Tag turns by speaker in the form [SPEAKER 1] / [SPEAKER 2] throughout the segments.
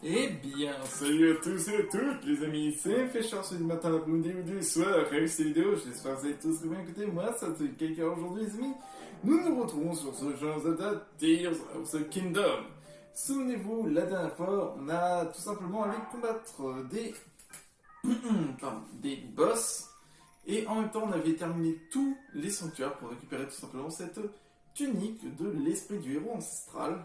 [SPEAKER 1] Eh bien, salut à tous et à toutes les amis, c'est Féchard sur du matin, l'après-midi ou du soir, avec cette vidéo, j'espère que vous avez tous très bien écouté, moi ça fait quelques heures aujourd'hui les amis, nous nous retrouvons sur ce jeu Zelda Tears of the Kingdom. Souvenez-vous, la dernière fois, on a tout simplement allé combattre des boss, et en même temps on avait terminé tous les sanctuaires pour récupérer tout simplement cette tunique de l'esprit du héros ancestral,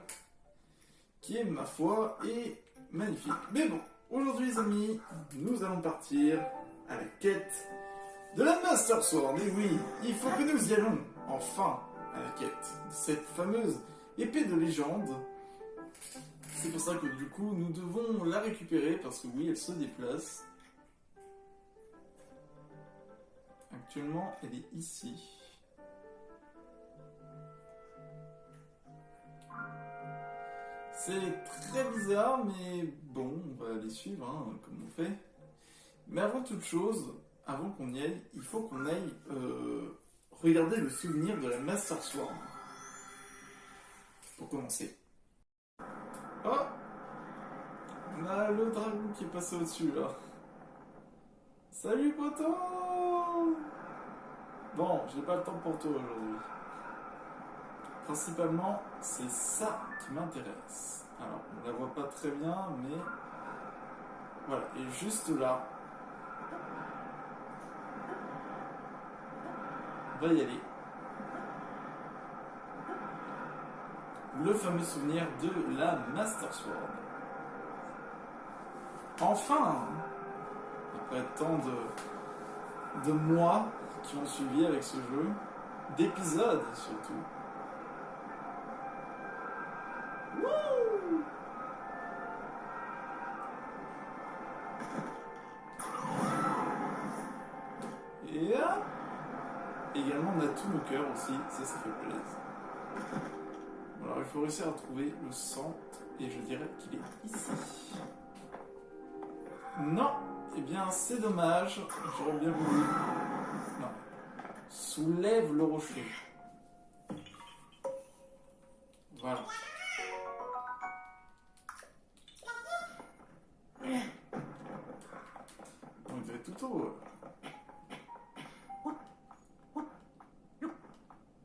[SPEAKER 1] qui est, ma foi, est magnifique. Mais bon, aujourd'hui les amis, nous allons partir à la quête de la Master Sword. Et oui, il faut que nous y allons, enfin, à la quête de cette fameuse épée de légende. C'est pour ça que du coup, nous devons la récupérer, parce que oui, elle se déplace. Actuellement, elle est ici. C'est très bizarre, mais bon, on va les suivre, hein, comme on fait. Mais avant toute chose, avant qu'on y aille, il faut qu'on aille regarder le souvenir de la Master Sword. Pour commencer. Oh, on a le dragon qui est passé au-dessus, là. Salut, poteau. Bon, j'ai pas le temps pour toi aujourd'hui. Principalement, c'est ça qui m'intéresse. Alors, on la voit pas très bien, mais... Voilà, et juste là, on va y aller. Le fameux souvenir de la Master Sword. Enfin, après tant de mois qui ont suivi avec ce jeu, d'épisodes surtout. Wouh! Et là, également on a tous nos cœurs aussi, ça fait plaisir. Alors il faut réussir à trouver le centre, et je dirais qu'il est ici. Non, eh bien c'est dommage, j'aurais bien voulu. Non. Soulève le rocher. Voilà. On devait être tout haut.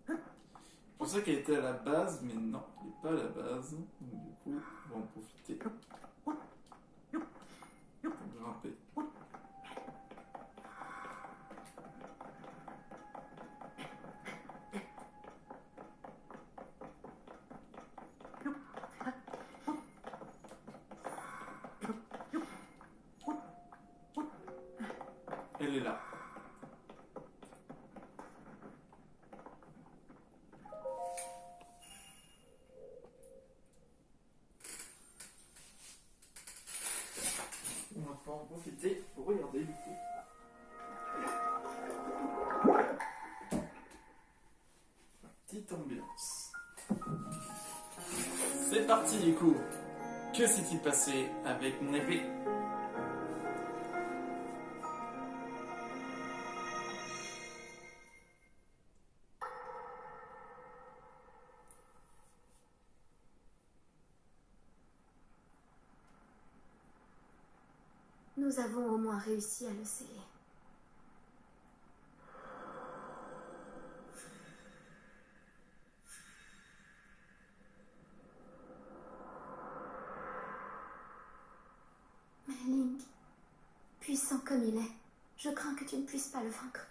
[SPEAKER 1] C'est pour ça qu'elle était à la base, mais non, elle n'est pas à la base. Donc du coup, on va en profiter pour grimper. Elle est là. On va pouvoir en profiter pour regarder du coup. Petite ambiance. C'est parti du coup. Que s'est-il passé avec mon épée?
[SPEAKER 2] Nous avons au moins réussi à le sceller. Mais Link, puissant comme il est, je crains que tu ne puisses pas le vaincre.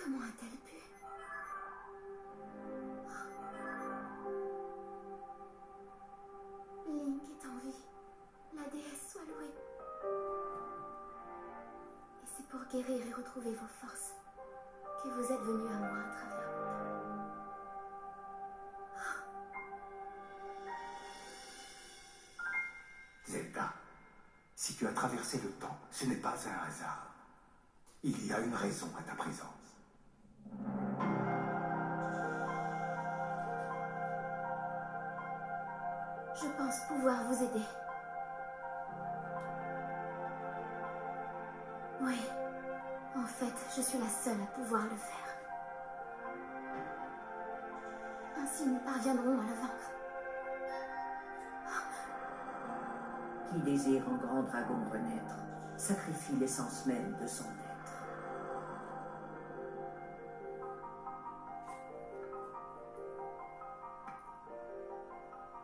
[SPEAKER 2] Comment a-t-elle pu? Link est en vie. La déesse soit louée. Et c'est pour guérir et retrouver vos forces que vous êtes venu à moi à travers le temps.
[SPEAKER 3] Zelda, si tu as traversé le temps, ce n'est pas un hasard. Il y a une raison à ta présence.
[SPEAKER 2] Je pense pouvoir vous aider. Oui. En fait, je suis la seule à pouvoir le faire. Ainsi, nous parviendrons à le vaincre.
[SPEAKER 4] Qui désire en grand dragon renaître, sacrifie l'essence même de son être.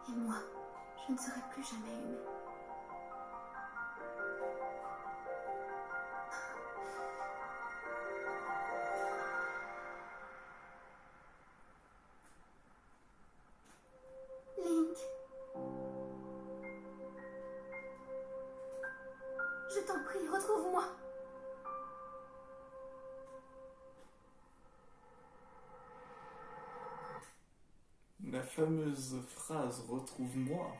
[SPEAKER 2] Et moi, je ne serai plus jamais humaine. Link. Je t'en prie, retrouve-moi.
[SPEAKER 1] La fameuse phrase « retrouve-moi ».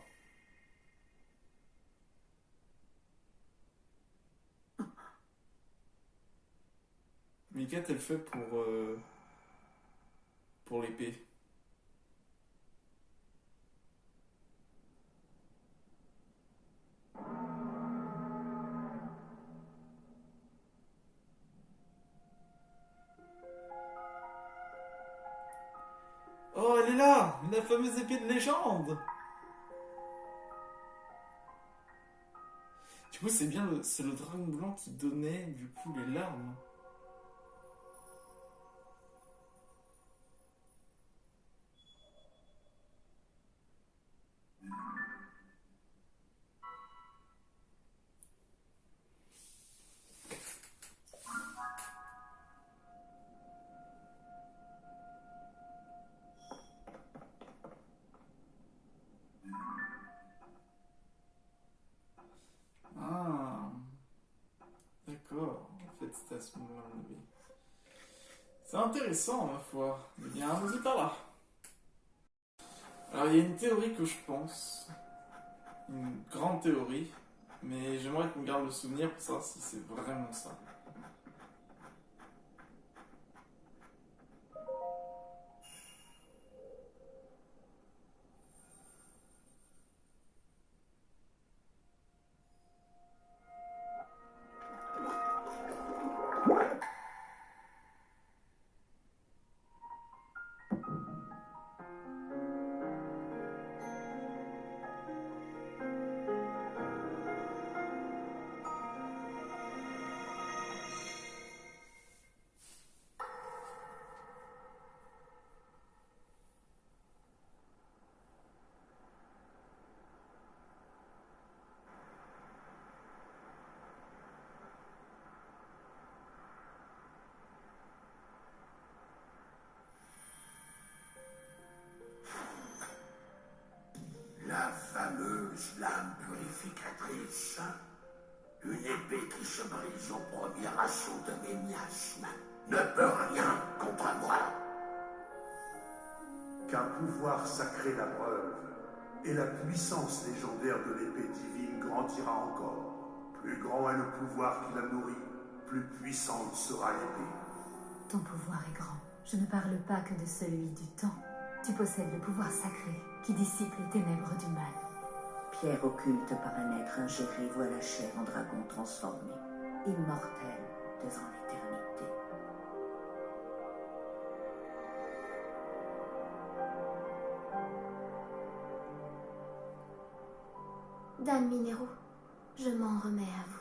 [SPEAKER 1] Mais qu'a-t-elle fait pour l'épée? Oh, elle est là! La fameuse épée de légende! Du coup, c'est bien c'est le dragon blanc qui donnait, du coup, les larmes. Ah, d'accord. En fait, c'était à ce moment-là. C'est intéressant, ma foi. Eh bien, allons-y par là. Alors, il y a une théorie que je pense. Une grande théorie. Mais j'aimerais qu'on garde le souvenir pour savoir si c'est vraiment ça.
[SPEAKER 3] La fameuse lame purificatrice. Une épée qui se brise au premier assaut de mes miasmes ne peut rien contre moi.
[SPEAKER 5] Qu'un pouvoir sacré la preuve, et la puissance légendaire de l'épée divine grandira encore. Plus grand est le pouvoir qui la nourrit, plus puissante sera l'épée.
[SPEAKER 6] Ton pouvoir est grand. Je ne parle pas que de celui du temps. Tu possèdes le pouvoir sacré qui dissipe les ténèbres du mal.
[SPEAKER 4] Pierre occulte par un être ingéré voit la chair en dragon transformé, immortel devant l'éternité.
[SPEAKER 2] Dame Minéraux, je m'en remets à vous.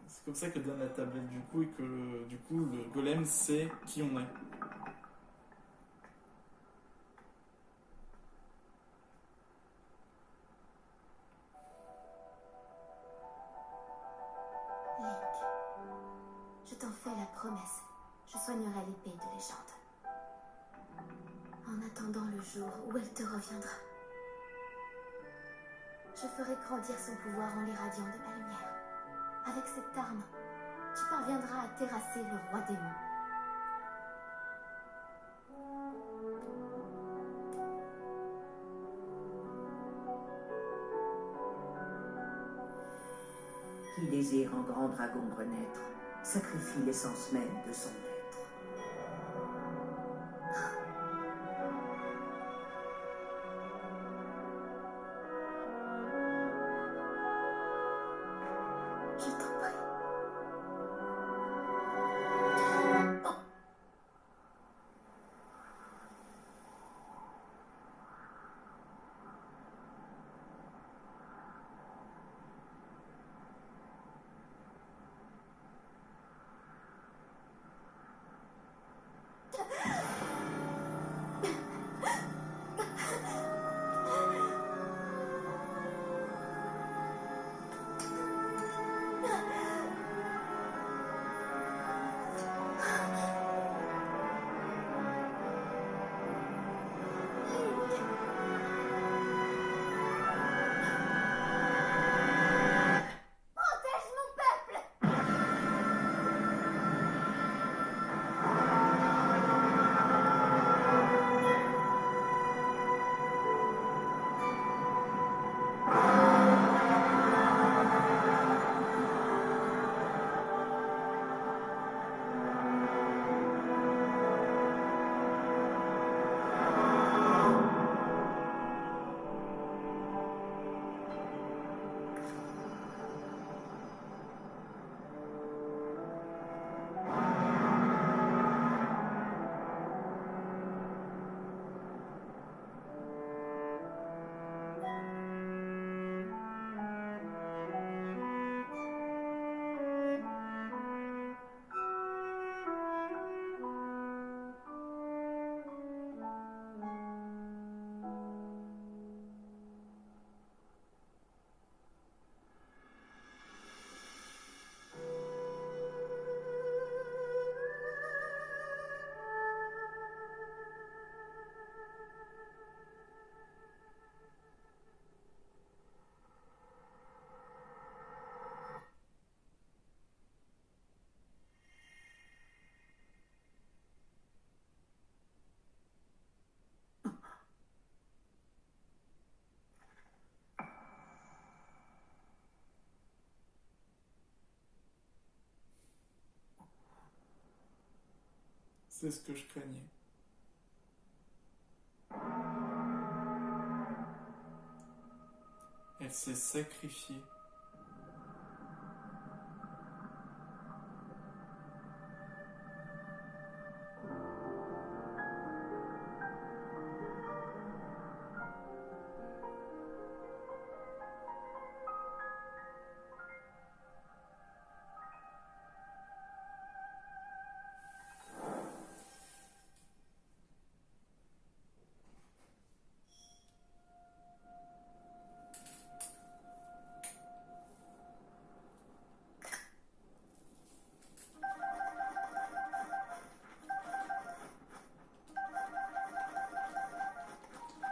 [SPEAKER 1] C'est comme ça que donne la tablette du coup et que du coup le golem sait qui on est.
[SPEAKER 2] je soignerai l'épée de légende. En attendant le jour où elle te reviendra, je ferai grandir son pouvoir en l'irradiant de ma lumière. Avec cette arme, tu parviendras à terrasser le roi démon.
[SPEAKER 4] Qui désire en grand dragon renaître, sacrifie l'essence même de son être.
[SPEAKER 2] Je t'en prie. Protège mon peuple!
[SPEAKER 1] C'est ce que je craignais. Elle s'est sacrifiée.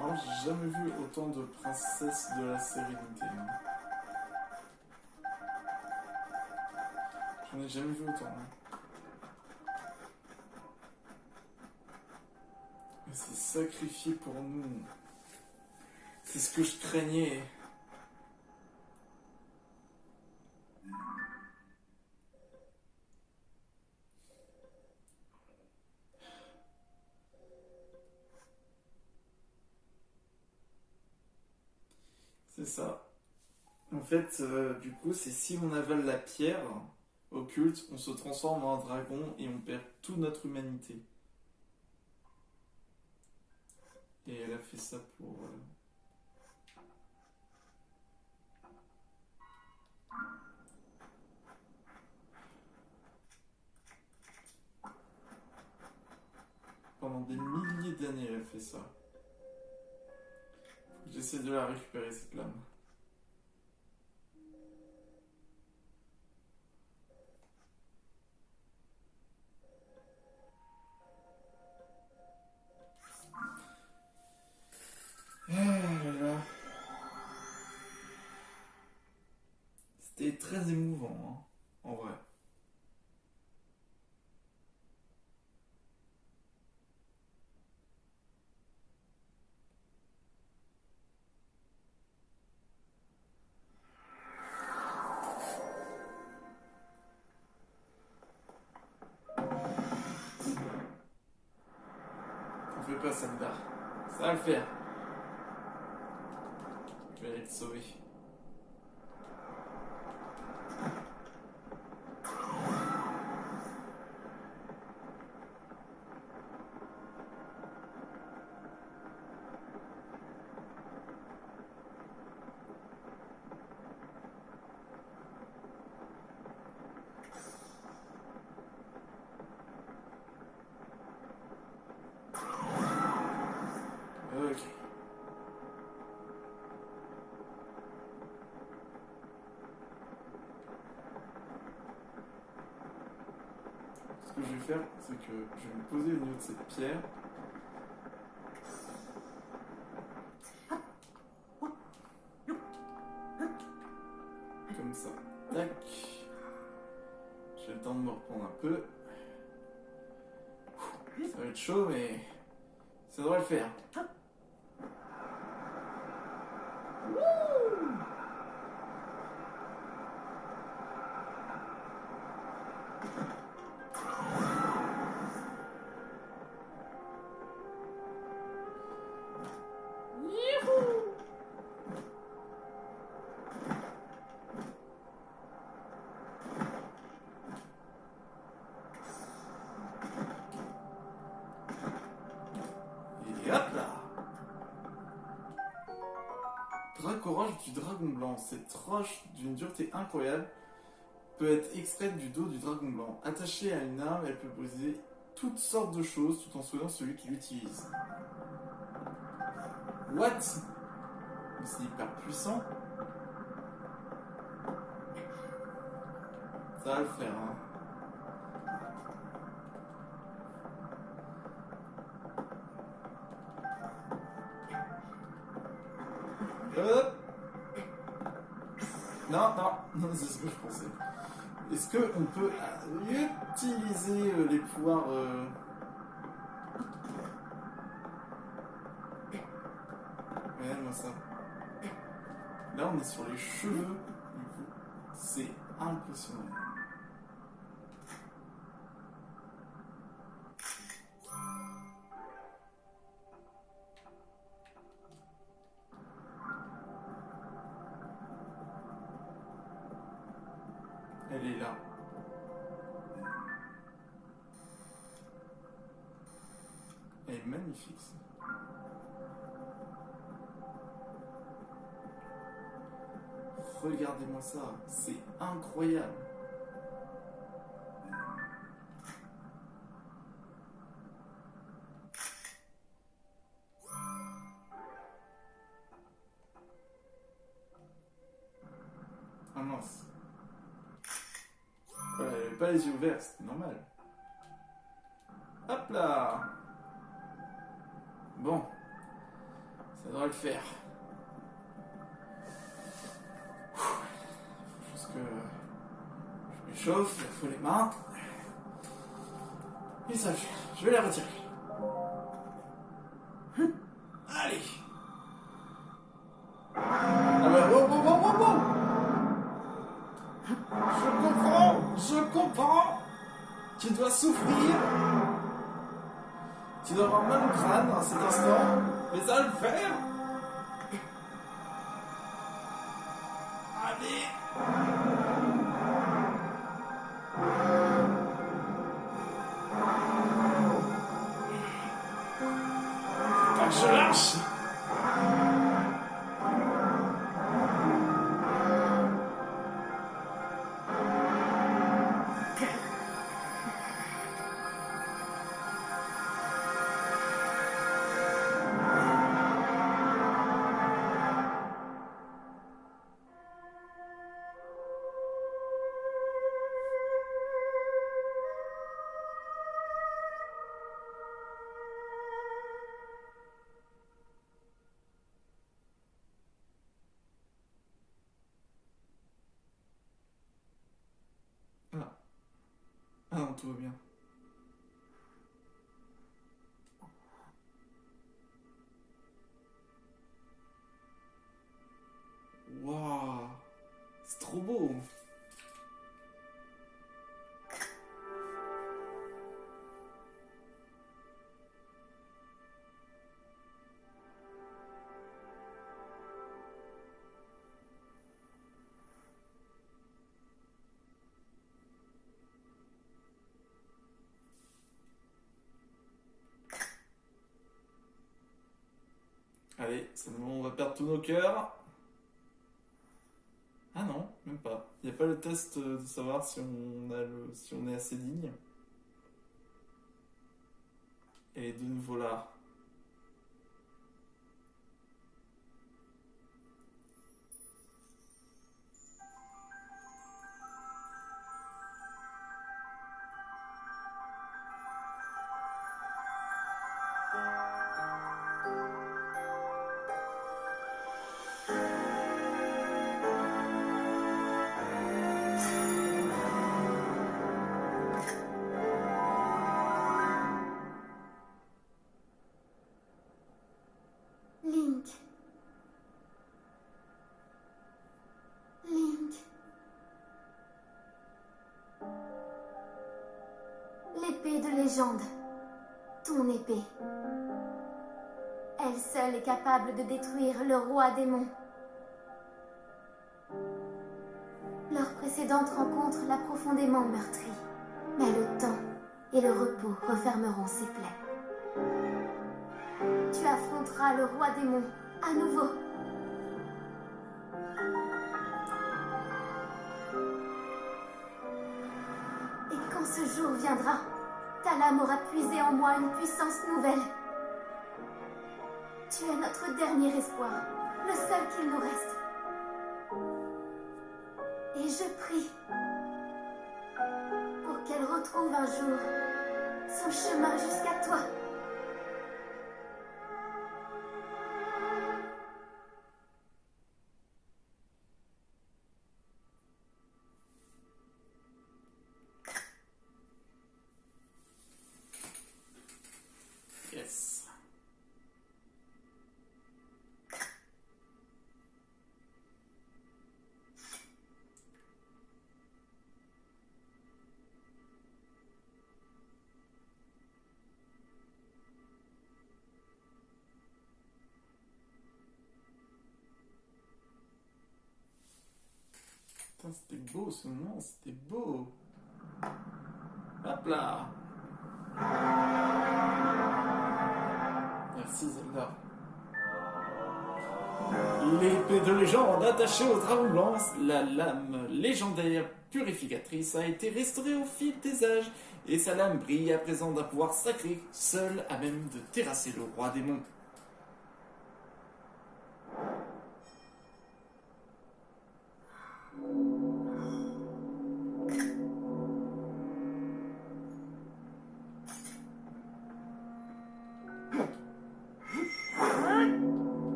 [SPEAKER 1] Alors, j'ai jamais vu autant de princesses de la sérénité. Hein. J'en ai jamais vu autant. Hein. Elle s'est sacrifiée pour nous. C'est ce que je craignais. C'est ça. En fait, du coup, c'est si on avale la pierre occulte, on se transforme en un dragon et on perd toute notre humanité. Et elle a fait ça pour... Pendant des milliers d'années, elle a fait ça. J'essaie de la récupérer, cette lame. fais pas, Sandar. Ça va le faire. Je vais aller te sauver. Ok. Ce que je vais faire, c'est que je vais me poser au niveau de cette pierre. Comme ça. Tac. J'ai le temps de me reprendre un peu. Ça va être chaud, mais ça devrait le faire. Et hop là! Draco-roche du dragon blanc. Cette roche d'une dureté incroyable peut être extraite du dos du dragon blanc. Attachée à une arme, elle peut briser toutes sortes de choses tout en soignant celui qui l'utilise. What? Mais c'est hyper puissant. Ça va le faire, hein. Hop. Non, non, c'est ce que je pensais. Est-ce qu'on peut utiliser les pouvoirs Regarde-moi ça. Là, on est sur les cheveux, du coup. C'est impressionnant. Elle est là. Elle est magnifique. Ça. Regardez-moi ça, c'est incroyable. Ah mince. Voilà, elle avait pas les yeux ouverts, c'est normal. Hop là. Bon, ça devrait le faire. Faut juste que je m'échauffe, il faut les mains. Et ça va le faire. Je vais les retirer. Allez. Ah bah, wow. Je comprends. Tu dois souffrir. Tu dois avoir mal au crâne à cet instant, mais ça va le faire. Allez. Faut pas que je lâche. Ah non, tout va bien. Waouh, c'est trop beau. Allez, c'est le moment où on va perdre tous nos cœurs. Ah non, même pas. Il n'y a pas le test de savoir si si on est assez digne. Et de nouveau là.
[SPEAKER 2] Link. Link. L'épée de légende. Ton épée. Elle seule est capable de détruire le roi démon. Leur précédente rencontre l'a profondément meurtri. Mais le temps et le repos refermeront ses plaies. Tu affronteras le roi démon à nouveau. Et quand ce jour viendra, ta lame aura puisé en moi une puissance nouvelle. Tu es notre dernier espoir, le seul qu'il nous reste. Et je prie pour qu'elle retrouve un jour son chemin jusqu'à toi.
[SPEAKER 1] Yes. Putain, c'était beau ce moment, c'était beau. Hop là. Merci Zelda. L'épée de légende attachée au dragon blanc, la lame légendaire purificatrice a été restaurée au fil des âges et sa lame brille à présent d'un pouvoir sacré, seul à même de terrasser le roi démon.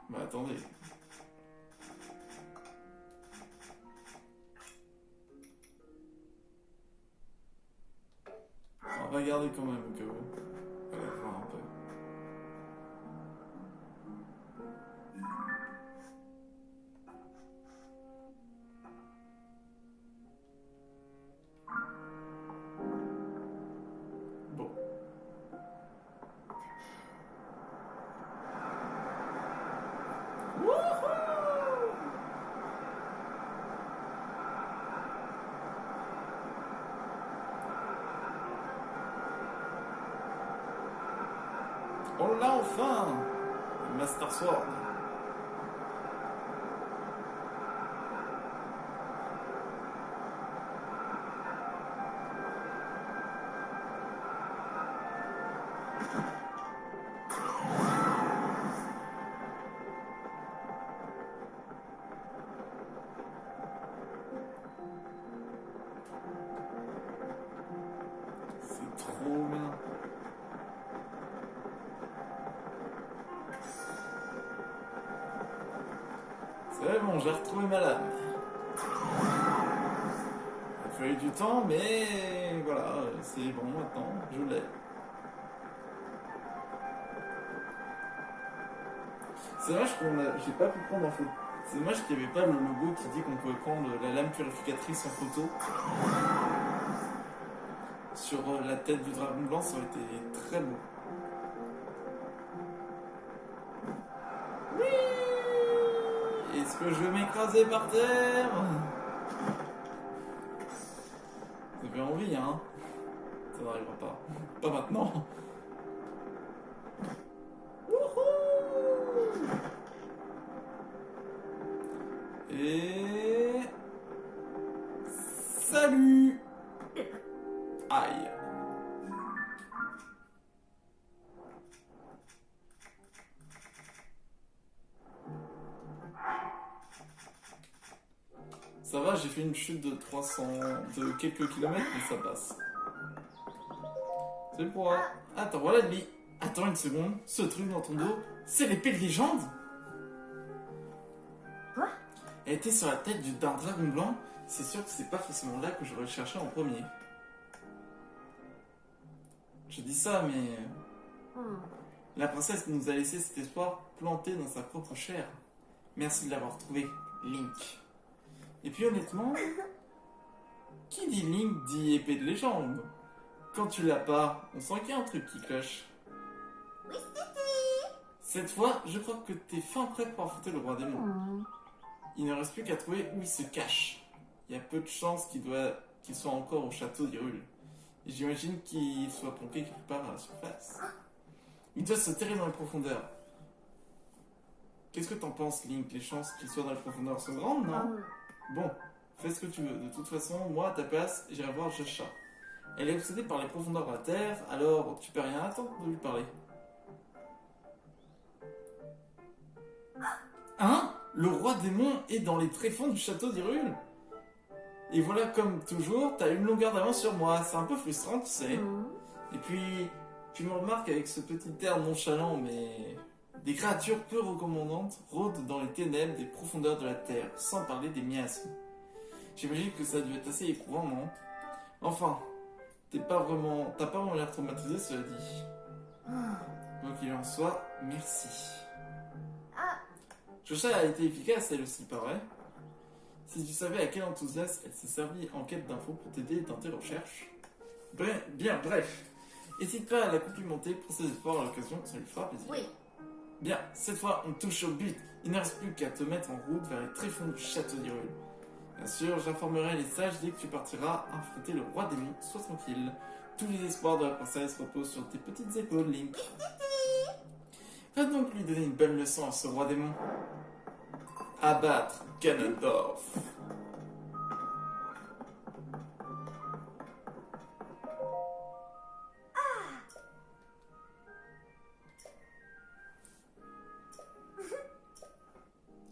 [SPEAKER 1] Bah attendez. On va regarder quand même que on va voir un peu. Bon. On l'a enfin! Le Master Sword. C'est trop bien. C'est bon, j'ai retrouvé ma lame. Il a fallu du temps, mais voilà, c'est bon maintenant, je l'ai. C'est dommage j'ai pas pu prendre en photo. C'est dommage qu'il n'y avait pas le logo qui dit qu'on pouvait prendre la lame purificatrice en photo. Sur la tête du dragon blanc, ça aurait été très beau. Oui! Est-ce que je vais m'écraser par terre? Ça fait envie, hein? Ça n'arrivera pas. Pas maintenant. Et... Salut. Aïe. Ça va, j'ai fait une chute de 300... de quelques kilomètres, mais ça passe. C'est pour... Attends, voilà lui. Attends une seconde, ce truc dans ton dos, c'est l'épée de légende?
[SPEAKER 6] Quoi?
[SPEAKER 1] Elle était sur la tête d'un dragon blanc, c'est sûr que c'est pas forcément là que j'aurais cherché en premier. Je dis ça, mais... La princesse nous a laissé cet espoir planté dans sa propre chair. Merci de l'avoir trouvé, Link. Et puis honnêtement, qui dit Link dit épée de légende. Quand tu l'as pas, on sent qu'il y a un truc qui cloche. Cette fois, je crois que t'es fin prête pour affronter le roi démon. Il ne reste plus qu'à trouver où il se cache. Il y a peu de chances qu'il soit encore au château d'Hyrule. Et j'imagine qu'il soit planqué quelque part à la surface. Il doit se terrer dans les profondeurs. Qu'est-ce que t'en penses, Link? Les chances qu'il soit dans les profondeurs sont grandes, non? Bon, fais ce que tu veux. De toute façon, moi, à ta place, j'irai voir Jascha. Elle est obsédée par les profondeurs de la Terre, alors tu peux rien attendre de lui parler. Hein? Le roi démon est dans les tréfonds du château d'Hyrule? Et voilà, comme toujours, t'as une longueur d'avance sur moi. C'est un peu frustrant, tu sais. Et puis, tu me remarques avec ce petit air nonchalant, mais... Des créatures peu recommandantes rôdent dans les ténèbres des profondeurs de la Terre, sans parler des miasmes. J'imagine que ça a dû être assez éprouvant, non? Enfin, t'as pas vraiment l'air traumatisé, cela dit. Donc il en soit, merci. Jascha a été efficace, elle aussi, paraît. Si tu savais à quel enthousiasme elle s'est servie en quête d'infos pour t'aider dans tes recherches. Bien, bref. N'hésite pas à la complimenter pour ses efforts à l'occasion, ça lui fera plaisir.
[SPEAKER 2] Oui.
[SPEAKER 1] Bien, cette fois on touche au but. Il ne reste plus qu'à te mettre en route vers les tréfonds du château d'Hyrule. Bien sûr, j'informerai les sages dès que tu partiras affronter le roi démon. Sois tranquille. Tous les espoirs de la princesse reposent sur tes petites épaules, Link. Va donc lui donner une bonne leçon à ce roi démon. Abattre Ganondorf.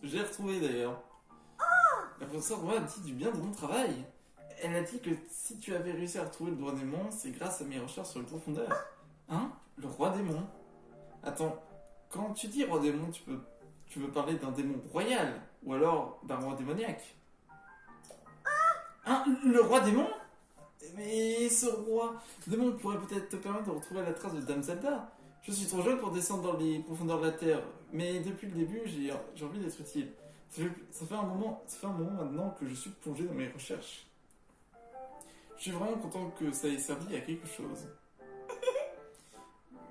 [SPEAKER 1] J'ai retrouvé d'ailleurs. La professeure Roy a dit du bien de mon travail. Elle a dit que si tu avais réussi à retrouver le roi démon, c'est grâce à mes recherches sur le profondeur. Hein? Le roi démon? Attends, quand tu dis roi démon, tu veux parler d'un démon royal? Ou alors d'un roi démoniaque? Hein? Le roi démon? Mais ce roi démon pourrait peut-être te permettre de retrouver la trace de Dame Zelda. Je suis trop jeune pour descendre dans les profondeurs de la Terre, mais depuis le début, j'ai envie d'être utile. Ça fait un moment maintenant que je suis plongé dans mes recherches. Je suis vraiment content que ça ait servi à quelque chose.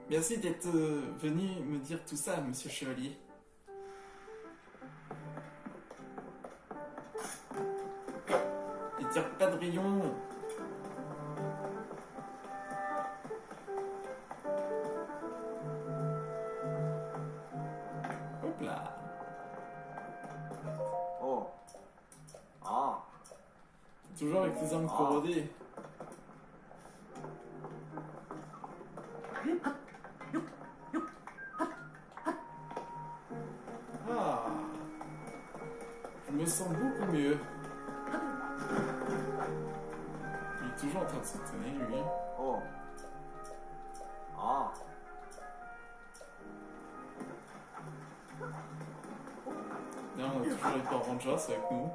[SPEAKER 1] Merci d'être venu me dire tout ça, monsieur Chevalier. Et tire pas de rayon. Hop là.
[SPEAKER 7] Oh. Ah.
[SPEAKER 1] Toujours avec tes armes corrodées. Ah. Je me sens beaucoup mieux. Il est toujours en train de s'entraîner, lui.
[SPEAKER 7] Oh. Ah.
[SPEAKER 1] Là, on a toujours les Power Rangers avec nous.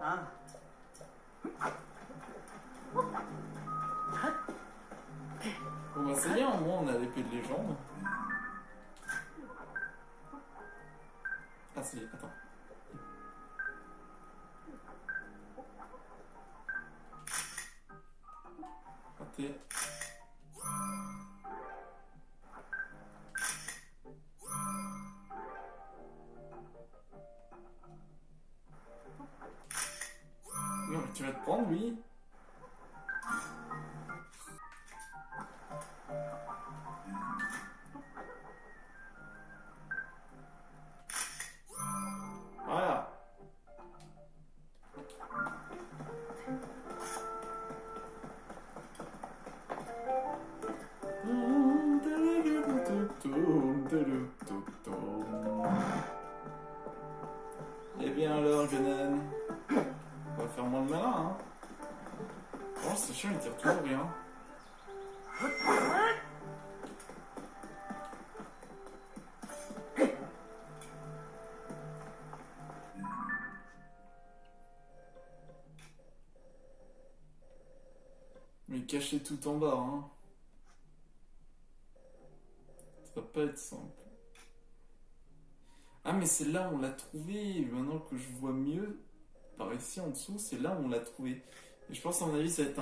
[SPEAKER 1] Bon bah c'est bien, au moins on a l'épée de légende. Ah c'est... Attends. Raté. Non mais tu vas te prendre, oui. Non, ce chien il tire toujours rien. Mais caché tout en bas, hein. Ça va pas être simple. Ah, mais c'est là où on l'a trouvé. Maintenant que je vois mieux, par ici en dessous, c'est là où on l'a trouvé. Et je pense, à mon avis, ça doit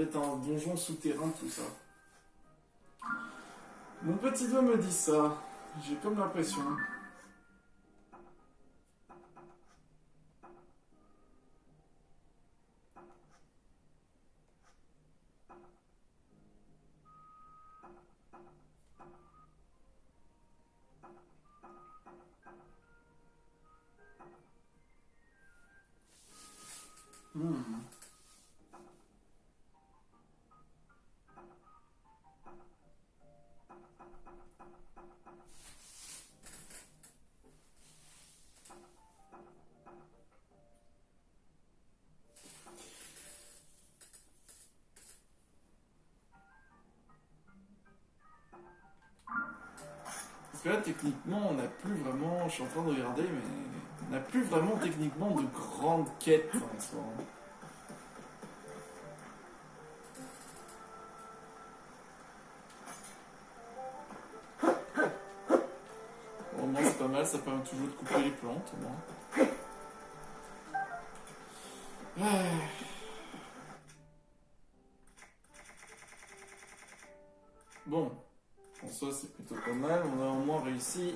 [SPEAKER 1] être un donjon souterrain, tout ça. Mon petit doigt me dit ça. J'ai comme l'impression. Parce que là, techniquement, on n'a plus vraiment... Je suis en train de regarder, mais... On n'a plus vraiment, techniquement, de grandes quêtes en soi. Au moins, c'est pas mal, ça permet toujours de couper les plantes, au moins. Bon, en soi, c'est plutôt pas mal. On a au moins réussi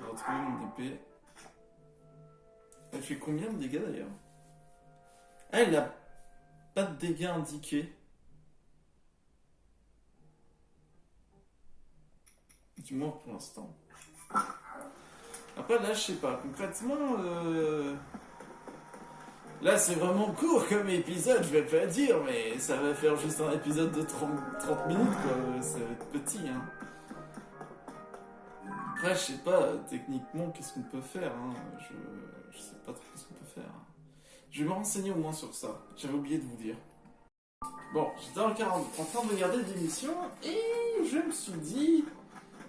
[SPEAKER 1] à retrouver une épée. Elle fait combien de dégâts d'ailleurs? Elle a pas de dégâts indiqués. Du moins pour l'instant. Après là, je sais pas. Concrètement, là c'est vraiment court comme épisode, je vais pas dire, mais ça va faire juste un épisode de 30 minutes quoi. Ça va être petit, hein. Après, je sais pas, techniquement, qu'est-ce qu'on peut faire, hein. Je sais pas trop ce qu'on peut faire. Je vais me renseigner au moins sur ça. J'avais oublié de vous dire. Bon, j'étais en train de regarder des missions et je me suis dit...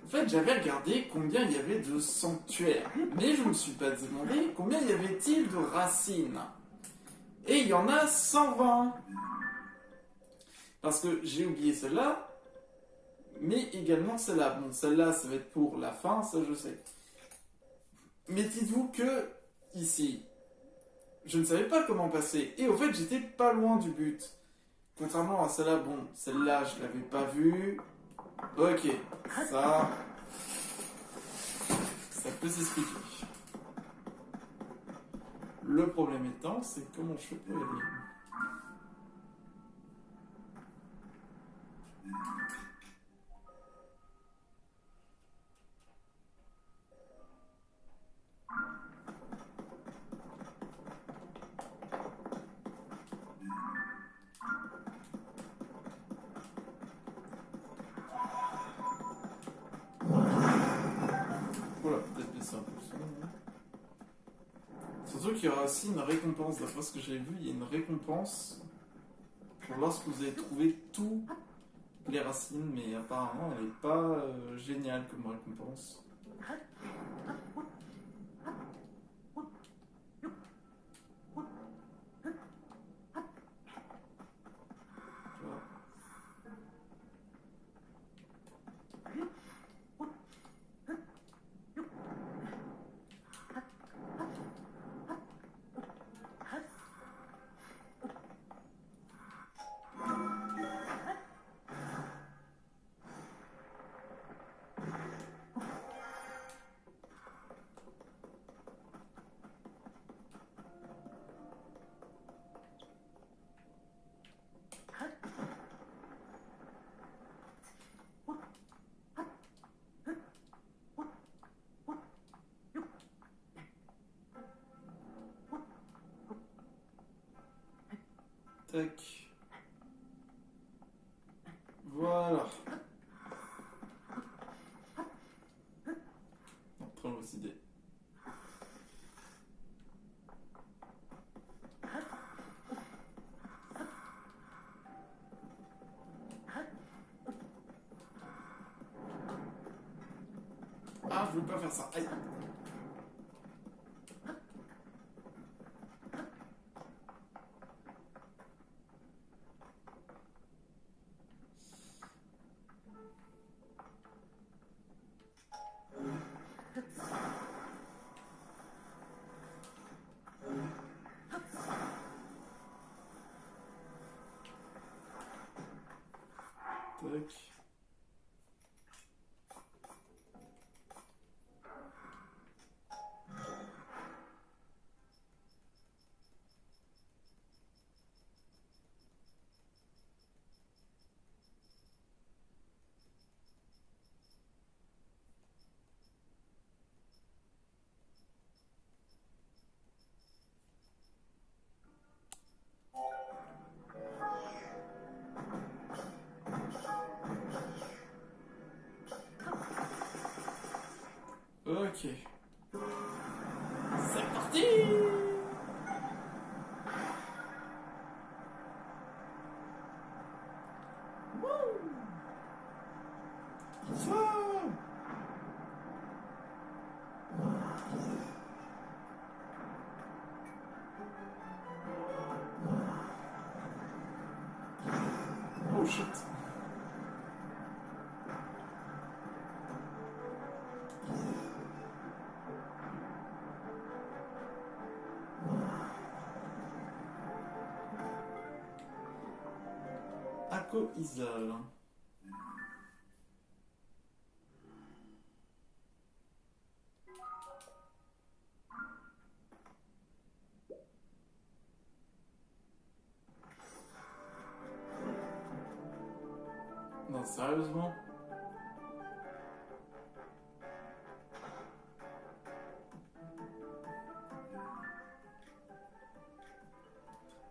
[SPEAKER 1] En fait, j'avais regardé combien il y avait de sanctuaires. Mais je me suis pas demandé combien y avait-il de racines. Et il y en a 120. Parce que j'ai oublié celle-là. Mais également celle-là. Bon, celle-là, ça va être pour la fin, ça je sais. Mais dites-vous que, ici, je ne savais pas comment passer. Et au fait, j'étais pas loin du but. Contrairement à celle-là, bon, celle-là, je l'avais pas vue. Ok, ça peut s'expliquer. Le problème étant, c'est comment je fais pour y aller. Voilà, peut-être baisser un peu le son. Surtout qu'il y aura aussi une récompense. D'après ce que j'ai vu, il y a une récompense pour lorsque vous avez trouvé toutes les racines, mais apparemment elle n'est pas géniale comme récompense. Tac. Voilà. On prend vos idées. veux pas faire ça. Aïe. Tac. Ok. C'est parti! Wouh! Wow! Oh shit! Ako isole. Non, sérieusement?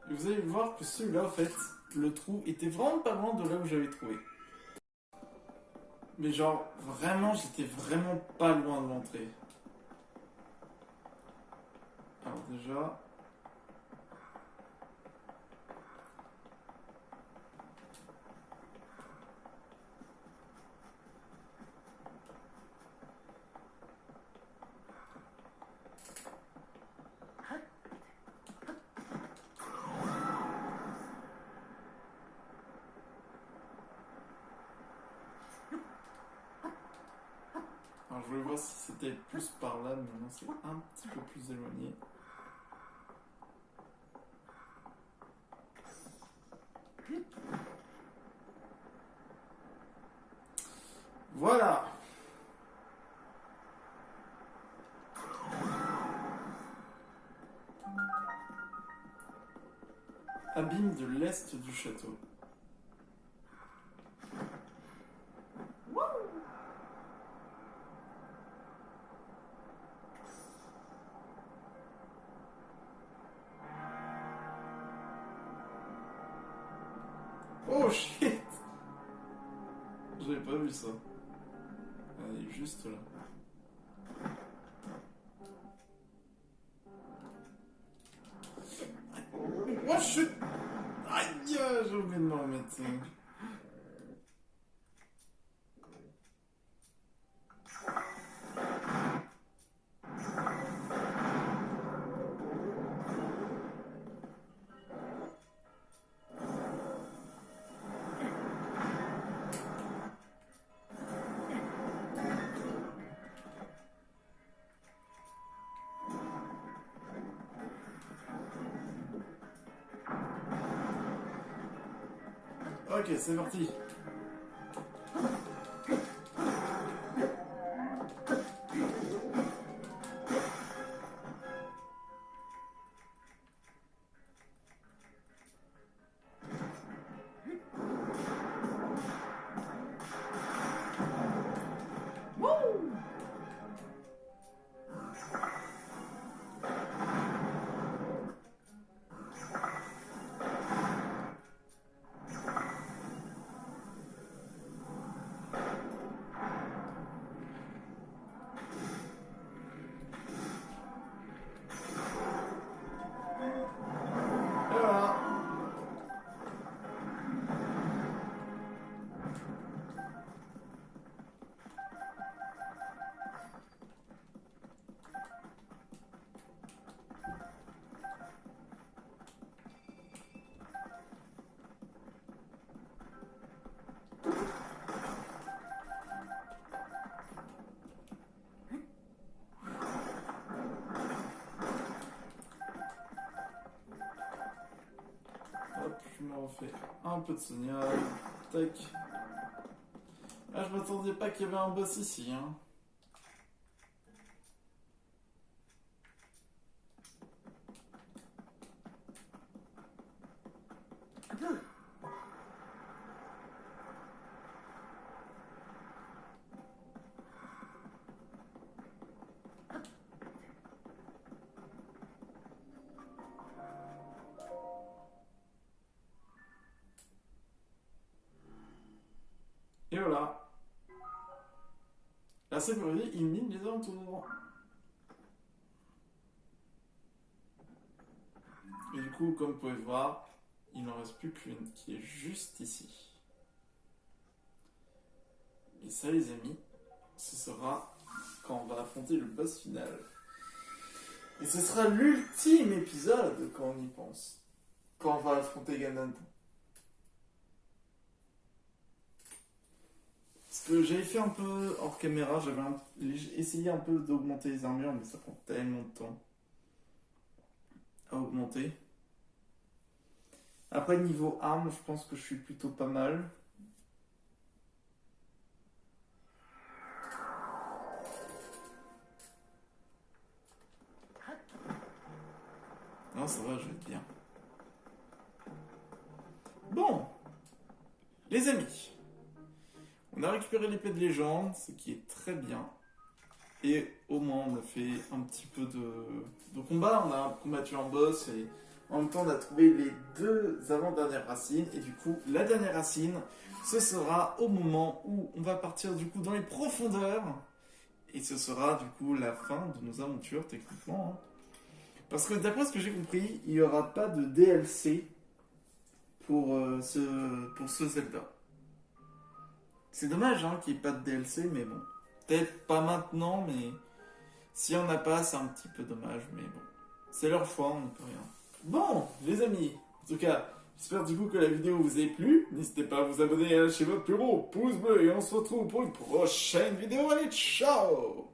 [SPEAKER 1] Et vous allez voir que celui-là, en fait, le trou était vraiment pas loin de là où j'avais trouvé. Mais genre, vraiment, j'étais vraiment pas loin de l'entrée. Alors déjà... Alors je voulais voir si c'était plus par là, mais non, c'est un petit peu plus éloigné. Voilà! Abîme de l'est du château. Oh shit! J'avais pas vu ça. Elle est juste là. Oh chut! Aïe! J'ai oublié de me remettre. Ok, c'est parti. refait un peu de Sonia. Tac. Ah, je m'attendais pas qu'il y avait un boss ici, hein. Et voilà. La sécurité, il mine les alentours. Et du coup, comme vous pouvez voir, il n'en reste plus qu'une qui est juste ici. Et ça, les amis, ce sera quand on va affronter le boss final. Et ce sera l'ultime épisode quand on y pense. Quand on va affronter Ganon. Parce que j'avais fait un peu hors caméra, j'avais essayé un peu d'augmenter les armures, mais ça prend tellement de temps à augmenter. Après, niveau armes, je pense que je suis plutôt pas mal. Non, ça va, je vais être bien. Bon, les amis, on a récupéré l'épée de légende, ce qui est très bien. Et au moins, on a fait un petit peu de combat. On a combattu un boss et en même temps, on a trouvé les 2 avant-dernières racines. Et du coup, la dernière racine, ce sera au moment où on va partir du coup dans les profondeurs. Et ce sera du coup la fin de nos aventures, techniquement. Hein. Parce que d'après ce que j'ai compris, il n'y aura pas de DLC pour ce Zelda. C'est dommage hein, qu'il n'y ait pas de DLC, mais bon. Peut-être pas maintenant, mais s'il n'y en a pas, c'est un petit peu dommage, mais bon. C'est leur choix, on ne peut rien. Bon, les amis, en tout cas, j'espère du coup que la vidéo vous ait plu. N'hésitez pas à vous abonner et à lâcher votre plus gros pouce bleu, et on se retrouve pour une prochaine vidéo. Allez, ciao!